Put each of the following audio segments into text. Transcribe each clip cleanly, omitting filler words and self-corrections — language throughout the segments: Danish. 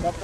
Den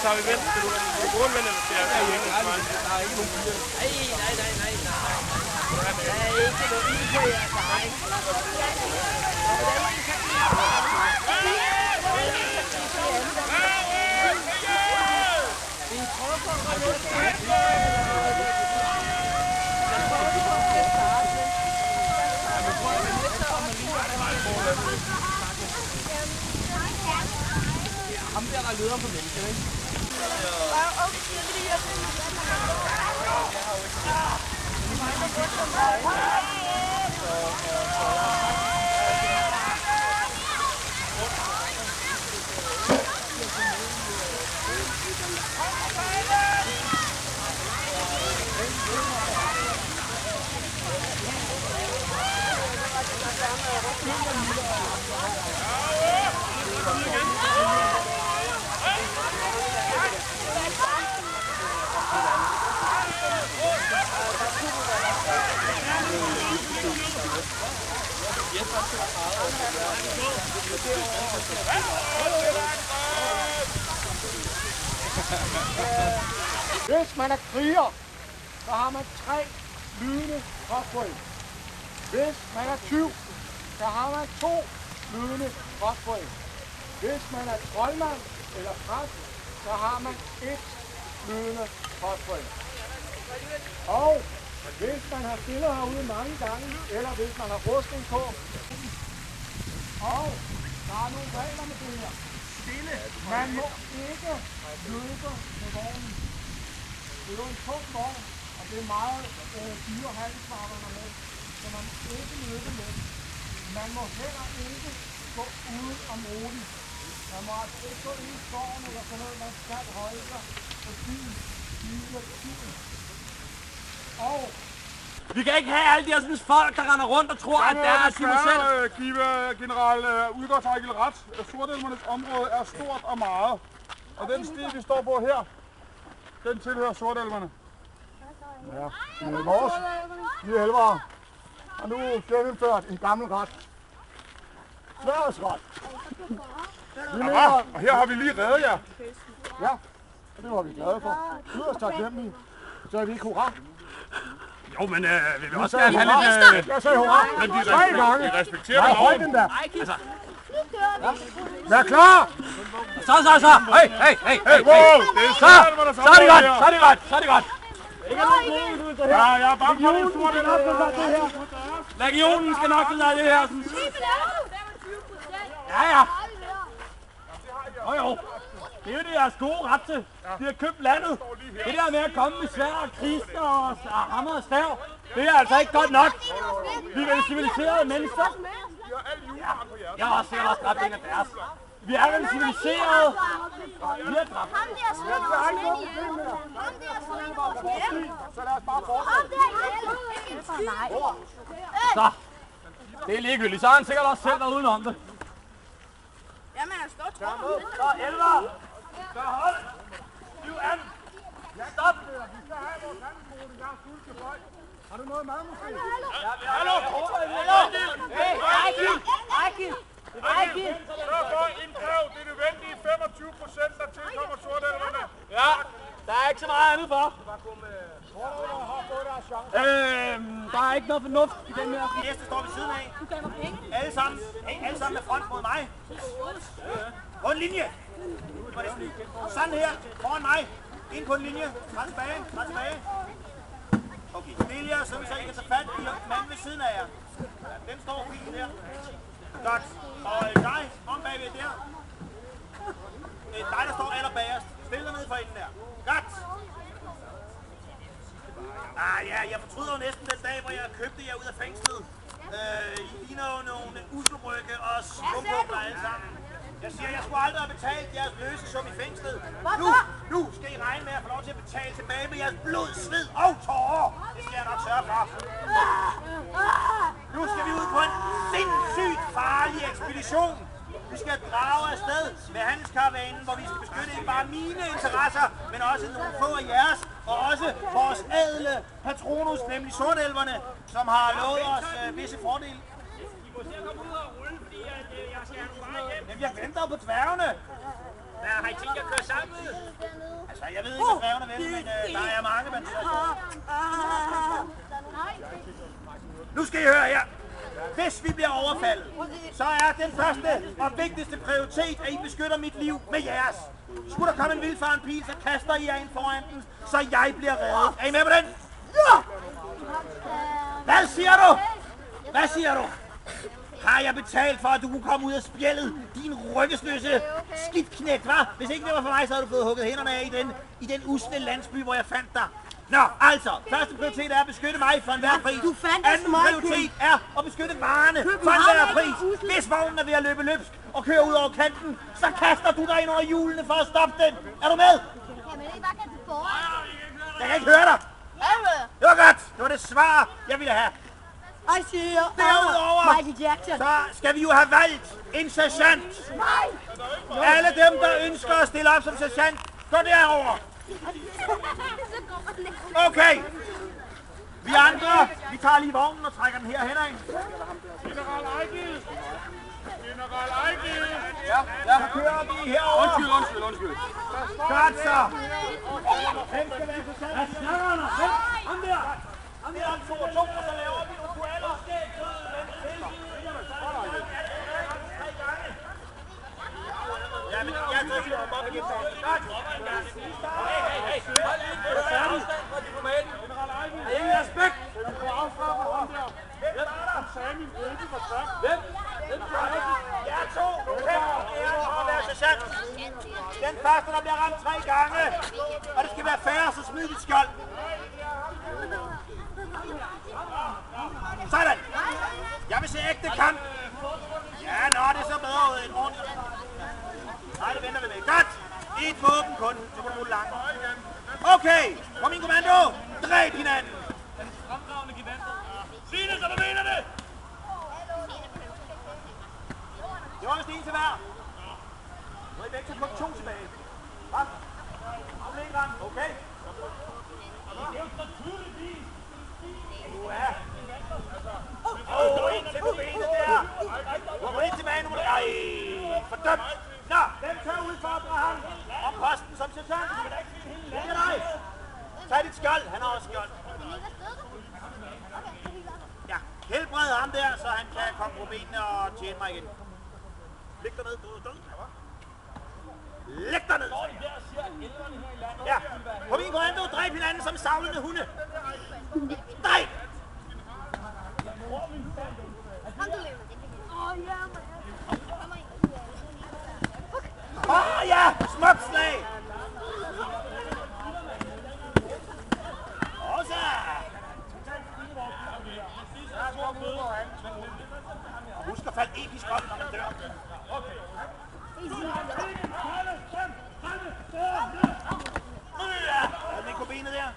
tager vi vent. Skal du gå rundt med den, eller skal jeg være hjemme? Der er ikke nogen bier. Nej. Der er ikke nogen bier. Ham der er lederen på mennesker, ikke? Hvis man er kriger, så har man 3 lydende gråsfrø. Hvis man er tyv, så har man 2 lydende gråsfrø. Hvis man er troldmand eller præst, så har man 1 lydende gråsfrø. Og hvis man har stillet herude mange gange, eller hvis man har rustning på, og der er nogle regler med det her. Man må ikke løbe med vognen. Det er jo en tung vogn, og det er meget dyre handelsvarer med, så man må ikke løbe med. Man må heller ikke gå ude om ruten. Man må altså ikke gå ind i skoven eller sådan noget, man skal holde sig på bilen. Og vi kan ikke have alle de her sådan folk, der render rundt og tror, at det er Simon selv. Jeg vil give general Udgårdsejkel ret. Sortelmernes område er stort og meget. Og den sti, vi står på her, den tilhører Sortelmerne. ja, det er vores. Vi er elvere. Og nu gennemført en gammel ret. Sværhedsret. Og her har vi lige reddet jer. Ja, og det var vi glade for. Yderst taknemmelige. Så er vi ikke hurra. Jo, men vi vil også gerne have lidt... Jeg sagde hurra. Men de 3 gange. respekterer Nej, høj loven. den der. Altså, Vær klar. så. Hey. Wow, det er Sortelmer, der Så er det godt. Ikke nogen gode udvidelser her. Ja, jeg er bange for, at det er Sortelmer. Legionen skal nok finde af det her. Ja. Jo. Det er jo det jeres gode ret til. De har købt landet. Det der med at komme med svær og krister og hammer og stav, det er altså ikke godt nok. Vi er vel civiliserede mennesker. Jeg har også sikkert også dræbt en af deres. Vi er vel civiliserede. Vi har dræbt. Så. Det er ligegyldigt. Så er han sikkert også selv der udenom det. Jamen, han står Så 11. Så hold. 7 an. Stop. Har du noget mad måske? Hallo. Ejgil. Sørg for at indkræve det nødvendige 25%, der tilkommer Sortelmerne. Ja, der er ikke så meget andet for. Der er ikke noget fornuft i den her. Næste står ved siden af. Du gav mig penge. Alle sammen med front mod mig. På en linje. Sådan her, foran mig. Ind på en linje. Træd tilbage. Okay, stil jer, så I kan tage fat manden ved siden af jer. Ja, den står fint der. Godt. Og dig, om bagved der. Dig, der står allerbagerst. Stil dig ned for enden der. Godt. Ja, jeg fortryder jo næsten den dag, hvor jeg købte jer ud af fængslet. I ligner jo nogle usselbrygge og skumhumler alle sammen. Jeg siger, jeg skulle aldrig have betalt jeres løsesum i fængslet. Nu skal I regne med at få lov til at betale tilbage med jeres blod, sved og tårer. Det skal jeg nok sørge for. Nu skal vi ud på en sindssygt farlig ekspedition. Vi skal drage afsted med handelskaravanen, hvor vi skal beskytte ikke bare mine interesser, men også nogle få af jeres, og også vores ædle patronus, nemlig sortelverne, som har lovet os visse fordele. I må se at komme ud og rulle, fordi jeg skal have nogle varer hjem. Jamen, jeg venter på dværgene. Har I tænkt jer at køre sammen? Altså, jeg ved ikke, hvad dværgene vil, men der er mange, man siger. Nu skal I høre her. Hvis vi bliver overfaldet, så er den første og vigtigste prioritet, at I beskytter mit liv med jeres. Skulle der komme en vildfaren pil, så kaster I jer ind foran den, så jeg bliver reddet. Er I med på den? Ja! Hvad siger du? Hvad siger du? Har jeg betalt for, at du kunne komme ud af spjældet, din ryggesløse skidtknægt, hva'? Hvis ikke det var for mig, så havde du fået hugget hænderne af i den usle landsby, hvor jeg fandt dig. Nå, altså, første prioritet er at beskytte mig for enhver pris. Anden prioritet er at beskytte varerne for enhver pris. Hvis vognen er ved at løbe løbsk og køre ud over kanten, så kaster du dig ind over hjulene for at stoppe den. Er du med? Jeg kan ikke høre dig. Det var godt. Det var det svar, jeg ville have. Derudover, så skal vi jo have valgt en sergeant. Alle dem, der ønsker at stille op som sergeant, gå derover. Okay. Vi andre, vi tager lige vognen og trækker den herhen af. General Ejgil! General Ejgil! Ja, så kører vi herover. Undskyld. Godt så. Hvem skal være sergeant? Ham der. Ham der er 2 og 2, og så laver vi nogle dueller. Ja, men jeg er ikke noget op igen. Godt. Hey. Hold lige på afstand fra diplomaten. Ingen respekt! Hvem? Jeg er 2. Æren for at være sergeant. Den første, der bliver ramt 3 gange. Og det skal være færre, så smid dit skjold. Sådan. Jeg vil se ægte kamp. Ja, det er så bedre ud end ordentligt. Nej, det venter vi med. Godt. Et våben kun. Så må du bruge langt. Okay. På min kommando. Dræb hinanden. Sig det, så du mener det! Det var vist en til hver. Nu er I begge til kun 2 tilbage. Hvad? Aflæggeren. Okay. En til på benet der. Du har ind til magen. Ej, fordømt. Nå, hvem tager ud for at dra ham? Om posten som sergeant. Det er dig. Tag dit skjold. Han har også skjold. Ja, helbred ham der, så han kan komme på benene og tjene mig igen. Læg dig ned. Du er død. Læg dig ned. Ja, på min kommando, dræb hinanden som savlende hunde. Dræb! Ja, smukt slag! Og så! Husk at falde episk op, når man dør. Lad mig gå benet der.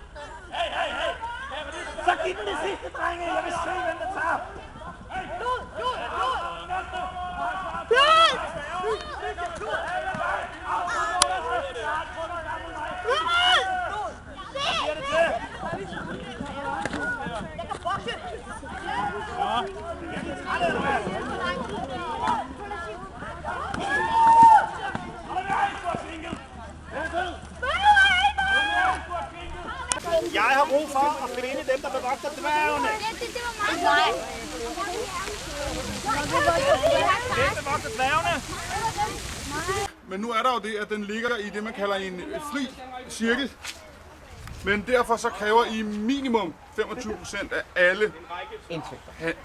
Hey! Så giv den det sidste, drenge. Jeg vil se, hvem der tager. Jeg har brug for at finde dem, der bevogter dværgene. Hvem bevogter dværgene? Men nu er der jo det, at den ligger i det, man kalder en fri cirkel. Men derfor så kræver I minimum 25% af alle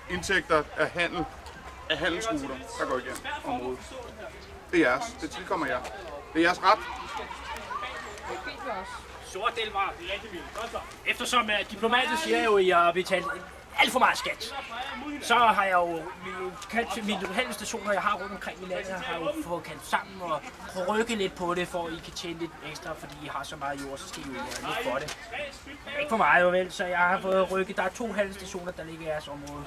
indtægter af handelsruter, der går igennem området. Det er jeres. Det tilkommer jer. Det er jeres ret. Sortdel var rigtig vildt. Eftersom diplomatet siger jo, at jeg har betalt alt for meget skat, så har jeg jo mine handelsstationer, jeg har rundt omkring i landet, har jo fået kaldt sammen og rykke lidt på det, for at I kan tjene lidt ekstra, fordi I har så meget jord, så skal I jo gøre lidt for det. Ikke for meget jo vel, så jeg har fået rykket. Der er 2 handelsstationer, der ligger i jeres område.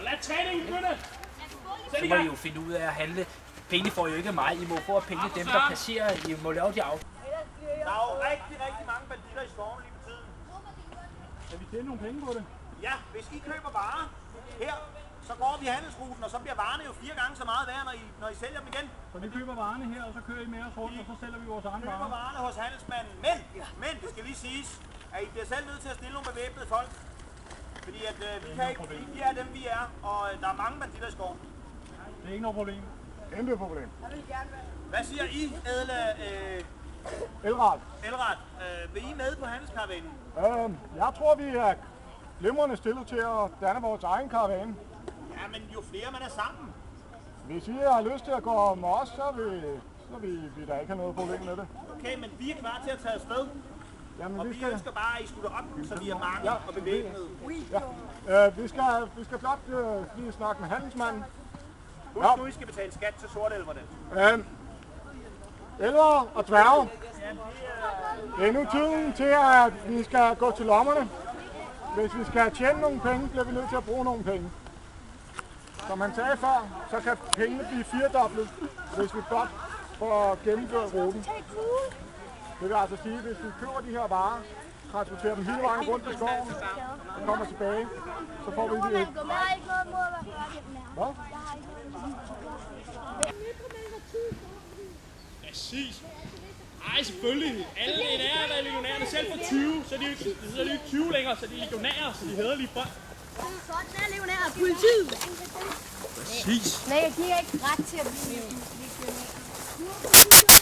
Så må I jo finde ud af at handle. Pengene får jo ikke mig. I må få penge dem, der passerer. I må lave de af. Der er jo rigtig mange banditter i skoven lige på tiden. Kan vi tjene nogle penge på det? Ja, hvis I køber varer her, så går vi handelsruten, og så bliver varerne jo 4 gange så meget værd, når I sælger dem igen. Så vi køber varerne her, og så kører I med os rundt, og så sælger vi vores egne varer. Vi køber varerne hos handelsmanden, men det skal lige siges, at I bliver selv nødt til at stille nogle bevæbnede folk. Fordi at vi er dem, vi er, og der er mange banditter i skoven. Det er ikke noget problem. Kæmpe problem. Hvad siger I, ædle Elrad. Vil I med på handelskaravanen? Jeg tror, vi er glimrende stillet til at danne vores egen karavane. Ja, men jo flere man er sammen. Hvis I har lyst til at gå med os, så vil vi da ikke have noget problem med det. Okay, men vi er klar til at tage afsted. Jamen, og vi ønsker bare, at I slutter op, så vi er mange og bevæbnede. Ja. Vi skal blot lige snakke med handelsmanden. Husk nu, I skal betale skat til sortelverne. Elver og dværge. Det er nu tiden til, at vi skal gå til lommerne. Hvis vi skal tjene nogle penge, bliver vi nødt til at bruge nogle penge. Som han sagde før, så kan pengene blive 4-doblet, hvis vi godt får gennemført ruten. Det vil altså sige, at hvis vi køber de her varer, transporterer dem hele vejen rundt i skoven og kommer tilbage, så får vi det. Hvad? Præcis. Ej, selvfølgelig. Alle legionærer, der er legionærerne, selv for 20, så er de jo ikke 20 længere, så de er legionærer, så de hæderlige folk. Sådan er legionærer. Politiet. Præcis. Nej, jeg giver ikke ret til at blive legionær.